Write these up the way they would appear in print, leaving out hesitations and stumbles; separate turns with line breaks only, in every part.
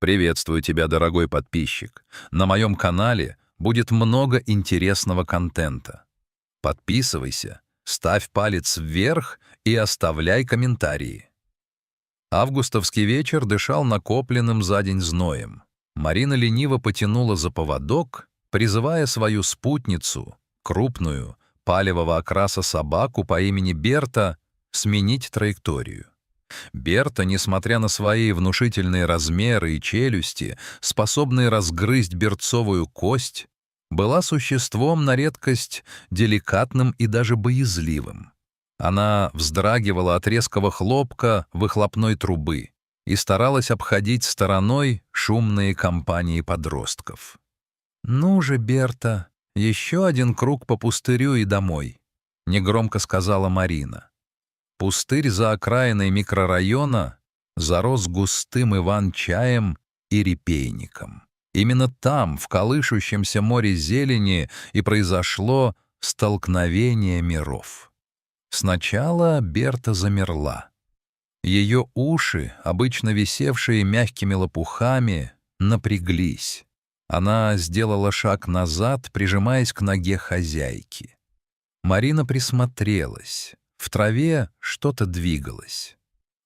Приветствую тебя, дорогой подписчик. На моем канале будет много интересного контента. Подписывайся, ставь палец вверх и оставляй комментарии. Августовский вечер дышал накопленным за день зноем. Марина лениво потянула за поводок, призывая свою спутницу, крупную, палевого окраса собаку по имени Берта, сменить траекторию. Берта, несмотря на свои внушительные размеры и челюсти, способные разгрызть берцовую кость, была существом на редкость деликатным и даже боязливым. Она вздрагивала от резкого хлопка выхлопной трубы и старалась обходить стороной шумные компании подростков. «Ну же, Берта, еще один круг по пустырю и домой», — негромко сказала Марина. Пустырь за окраиной микрорайона зарос густым иван-чаем и репейником. Именно там, в колышущемся море зелени, и произошло столкновение миров. Сначала Берта замерла. Ее уши, обычно висевшие мягкими лопухами, напряглись. Она сделала шаг назад, прижимаясь к ноге хозяйки. Марина присмотрелась. В траве что-то двигалось.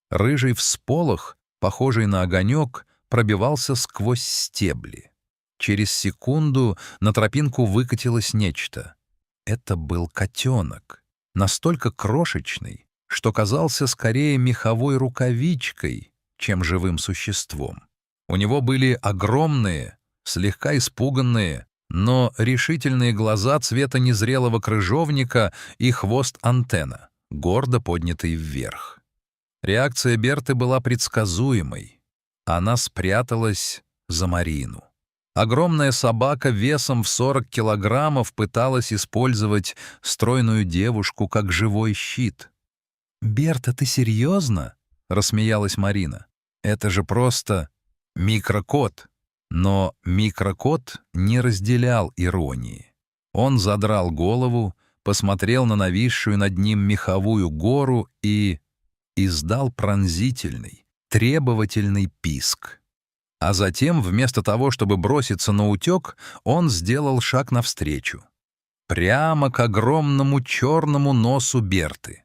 Рыжий всполох, похожий на огонек, пробивался сквозь стебли. Через секунду на тропинку выкатилось нечто. Это был котенок, настолько крошечный, что казался скорее меховой рукавичкой, чем живым существом. У него были огромные, слегка испуганные, но решительные глаза цвета незрелого крыжовника и хвост-антенна, гордо поднятый вверх. Реакция Берты была предсказуемой. Она спряталась за Марину. Огромная собака весом в 40 килограммов пыталась использовать стройную девушку как живой щит. «Берта, ты серьезно?» — рассмеялась Марина. «Это же просто микрокот». Но микрокот не разделял иронии. Он задрал голову, посмотрел на нависшую над ним меховую гору и издал пронзительный, требовательный писк. А затем, вместо того, чтобы броситься наутек, он сделал шаг навстречу. Прямо к огромному черному носу Берты.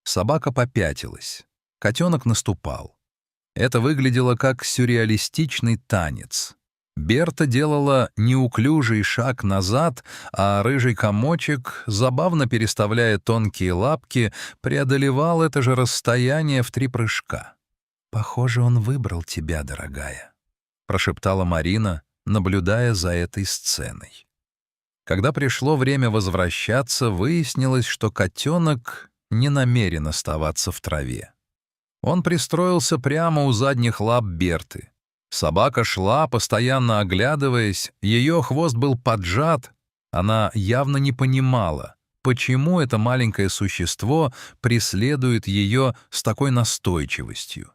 Собака попятилась. Котенок наступал. Это выглядело как сюрреалистичный танец. Берта делала неуклюжий шаг назад, а рыжий комочек, забавно переставляя тонкие лапки, преодолевал это же расстояние в 3 прыжка. «Похоже, он выбрал тебя, дорогая», — прошептала Марина, наблюдая за этой сценой. Когда пришло время возвращаться, выяснилось, что котенок не намерен оставаться в траве. Он пристроился прямо у задних лап Берты. Собака шла, постоянно оглядываясь, ее хвост был поджат. Она явно не понимала, почему это маленькое существо преследует ее с такой настойчивостью.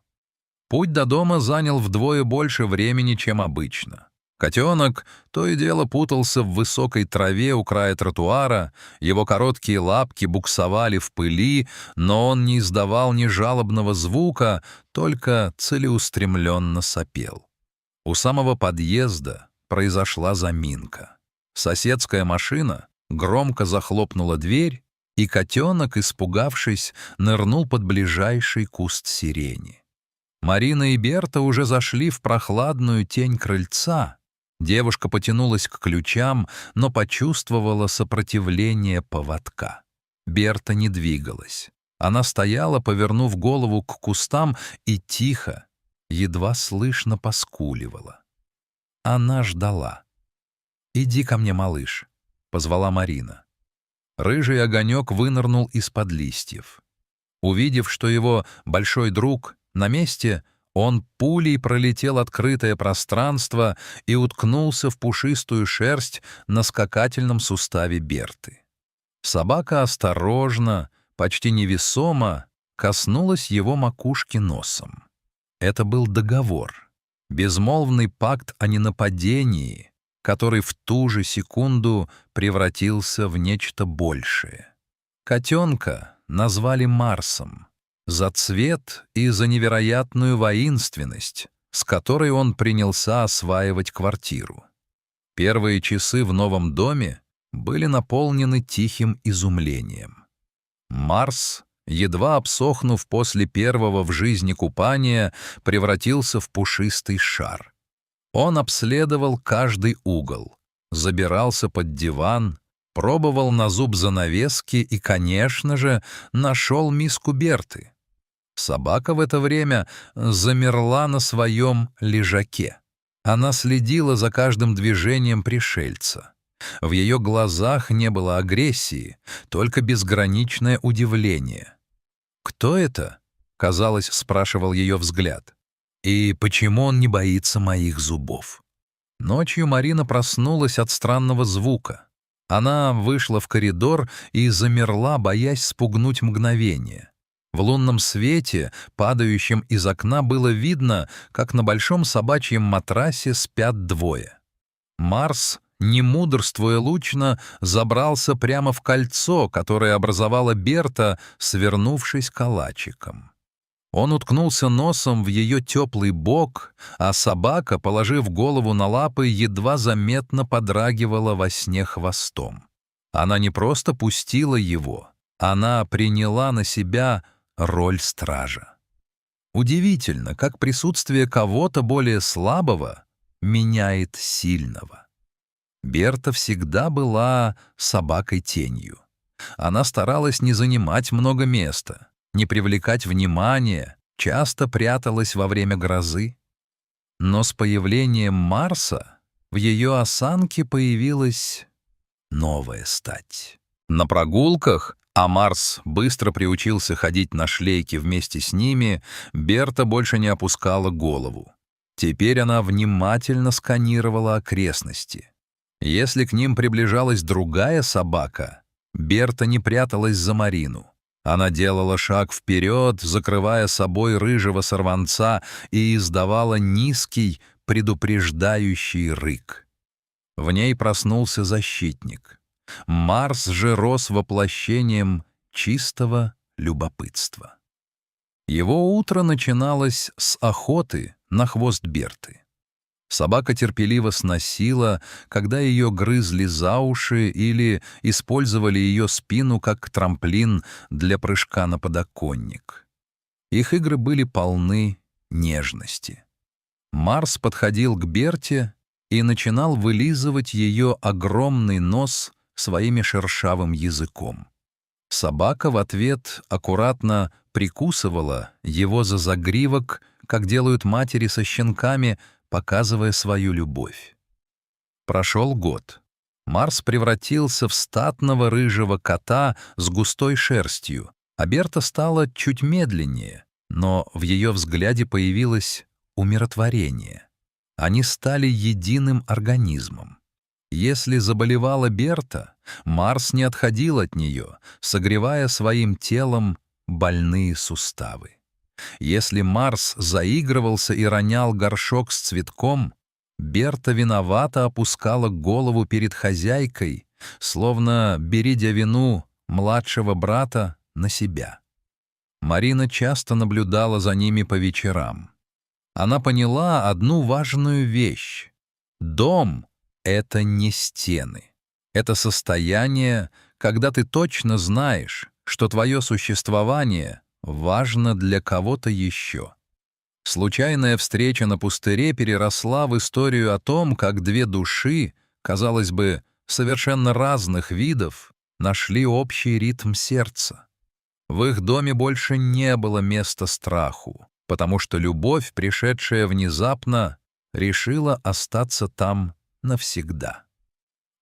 Путь до дома занял вдвое больше времени, чем обычно. Котенок то и дело путался в высокой траве у края тротуара, его короткие лапки буксовали в пыли, но он не издавал ни жалобного звука, только целеустремленно сопел. У самого подъезда произошла заминка. Соседская машина громко захлопнула дверь, и котенок, испугавшись, нырнул под ближайший куст сирени. Марина и Берта уже зашли в прохладную тень крыльца. Девушка потянулась к ключам, но почувствовала сопротивление поводка. Берта не двигалась. Она стояла, повернув голову к кустам, и тихо, едва слышно поскуливала. Она ждала. «Иди ко мне, малыш», — позвала Марина. Рыжий огонек вынырнул из-под листьев. Увидев, что его большой друг на месте, он пулей пролетел открытое пространство и уткнулся в пушистую шерсть на скакательном суставе Берты. Собака осторожно, почти невесомо, коснулась его макушки носом. Это был договор, безмолвный пакт о ненападении, который в ту же секунду превратился в нечто большее. Котенка назвали Марсом. За цвет и за невероятную воинственность, с которой он принялся осваивать квартиру. Первые часы в новом доме были наполнены тихим изумлением. Марс, едва обсохнув после первого в жизни купания, превратился в пушистый шар. Он обследовал каждый угол, забирался под диван, пробовал на зуб занавески и, конечно же, нашел миску Берты. Собака в это время замерла на своем лежаке. Она следила за каждым движением пришельца. В ее глазах не было агрессии, только безграничное удивление. «Кто это?» — казалось, спрашивал ее взгляд. «И почему он не боится моих зубов?» Ночью Марина проснулась от странного звука. Она вышла в коридор и замерла, боясь спугнуть мгновение. В лунном свете, падающем из окна, было видно, как на большом собачьем матрасе спят двое. Марс, не мудрствуя лучно, забрался прямо в кольцо, которое образовала Берта, свернувшись калачиком. Он уткнулся носом в ее теплый бок, а собака, положив голову на лапы, едва заметно подрагивала во сне хвостом. Она не просто пустила его, она приняла на себя роль стража. Удивительно, как присутствие кого-то более слабого меняет сильного. Берта всегда была собакой-тенью. Она старалась не занимать много места, не привлекать внимания, часто пряталась во время грозы. Но с появлением Марса в ее осанке появилась новая стать. На прогулках, а Марс быстро приучился ходить на шлейке вместе с ними, Берта больше не опускала голову. Теперь она внимательно сканировала окрестности. Если к ним приближалась другая собака, Берта не пряталась за Марину. Она делала шаг вперед, закрывая собой рыжего сорванца, и издавала низкий, предупреждающий рык. В ней проснулся защитник. Марс же рос воплощением чистого любопытства. Его утро начиналось с охоты на хвост Берты. Собака терпеливо сносила, когда ее грызли за уши или использовали ее спину как трамплин для прыжка на подоконник. Их игры были полны нежности. Марс подходил к Берте и начинал вылизывать ее огромный нос своим шершавым языком. Собака в ответ аккуратно прикусывала его за загривок, как делают матери со щенками, показывая свою любовь. Прошел год. Марс превратился в статного рыжего кота с густой шерстью, а Берта стала чуть медленнее, но в ее взгляде появилось умиротворение. Они стали единым организмом. Если заболевала Берта, Марс не отходил от нее, согревая своим телом больные суставы. Если Марс заигрывался и ронял горшок с цветком, Берта виновато опускала голову перед хозяйкой, словно беря вину младшего брата на себя. Марина часто наблюдала за ними по вечерам. Она поняла одну важную вещь. Дом — это не стены. Это состояние, когда ты точно знаешь, что твое существование важно для кого-то еще. Случайная встреча на пустыре переросла в историю о том, как две души, казалось бы, совершенно разных видов, нашли общий ритм сердца. В их доме больше не было места страху, потому что любовь, пришедшая внезапно, решила остаться там навсегда.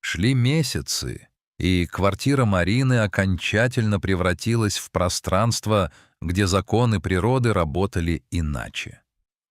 Шли месяцы, и квартира Марины окончательно превратилась в пространство, где законы природы работали иначе.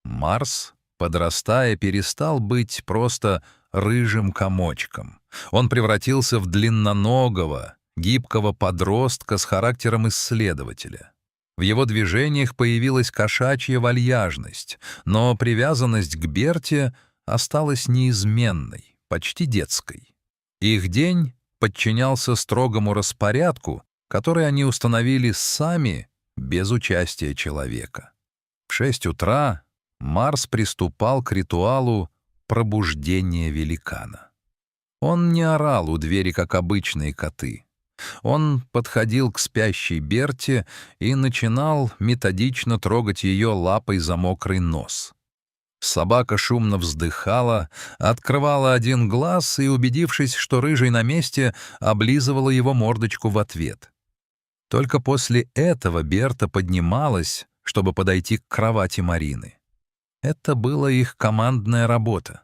Марс, подрастая, перестал быть просто рыжим комочком. Он превратился в длинноногого, гибкого подростка с характером исследователя. В его движениях появилась кошачья вальяжность, но привязанность к Берте осталась неизменной, почти детской. Их день подчинялся строгому распорядку, который они установили сами, без участия человека. В 6 утра Марс приступал к ритуалу пробуждения великана. Он не орал у двери, как обычные коты. Он подходил к спящей Берте и начинал методично трогать ее лапой за мокрый нос. Собака шумно вздыхала, открывала один глаз и, убедившись, что рыжий на месте, облизывала его мордочку в ответ. Только после этого Берта поднималась, чтобы подойти к кровати Марины. Это была их командная работа.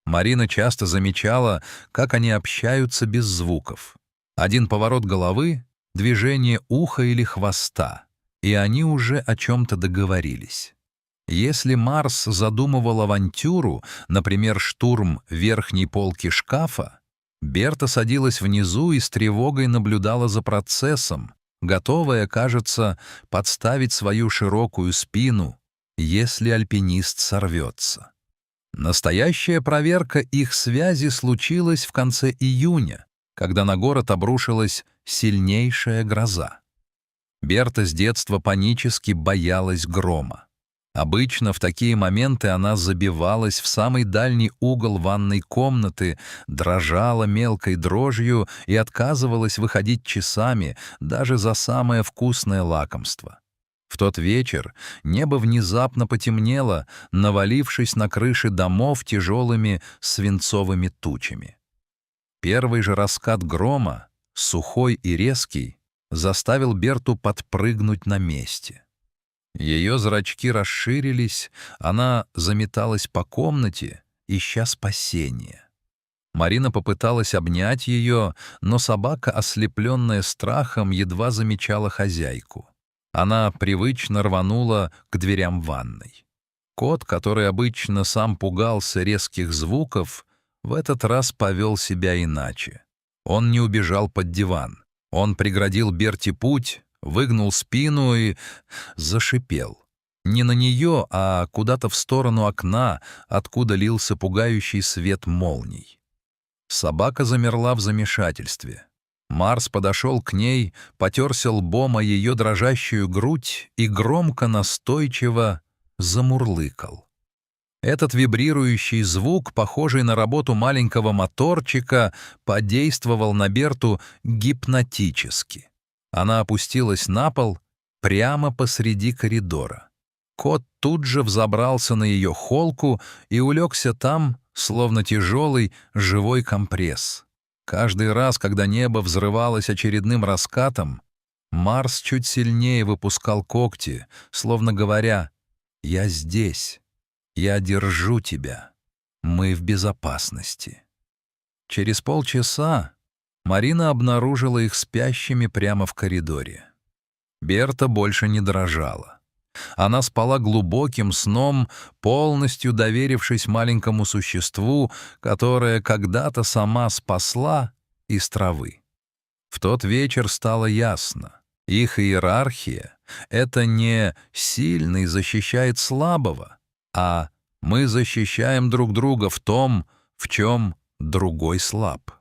Марина часто замечала, как они общаются без звуков. Один поворот головы, движение уха или хвоста, и они уже о чем-то договорились. Если Марс задумывал авантюру, например, штурм верхней полки шкафа, Берта садилась внизу и с тревогой наблюдала за процессом, готовая, кажется, подставить свою широкую спину, если альпинист сорвется. Настоящая проверка их связи случилась в конце июня, когда на город обрушилась сильнейшая гроза. Берта с детства панически боялась грома. Обычно в такие моменты она забивалась в самый дальний угол ванной комнаты, дрожала мелкой дрожью и отказывалась выходить часами даже за самое вкусное лакомство. В тот вечер небо внезапно потемнело, навалившись на крыши домов тяжелыми свинцовыми тучами. Первый же раскат грома, сухой и резкий, заставил Берту подпрыгнуть на месте. Ее зрачки расширились, она заметалась по комнате, ища спасения. Марина попыталась обнять ее, но собака, ослепленная страхом, едва замечала хозяйку. Она привычно рванула к дверям ванной. Кот, который обычно сам пугался резких звуков, в этот раз повел себя иначе. Он не убежал под диван. Он преградил Берте путь, выгнул спину и зашипел. Не на нее, а куда-то в сторону окна, откуда лился пугающий свет молний. Собака замерла в замешательстве. Марс подошел к ней, потерся лбом о ее дрожащую грудь и громко, настойчиво замурлыкал. Этот вибрирующий звук, похожий на работу маленького моторчика, подействовал на Берту гипнотически. Она опустилась на пол прямо посреди коридора. Кот тут же взобрался на ее холку и улегся там, словно тяжелый живой компресс. Каждый раз, когда небо взрывалось очередным раскатом, Марс чуть сильнее выпускал когти, словно говоря: «Я здесь, я держу тебя, мы в безопасности». Через полчаса Марина обнаружила их спящими прямо в коридоре. Берта больше не дрожала. Она спала глубоким сном, полностью доверившись маленькому существу, которое когда-то сама спасла из травы. В тот вечер стало ясно: их иерархия — это не «сильный защищает слабого», а «мы защищаем друг друга в том, в чем другой слаб».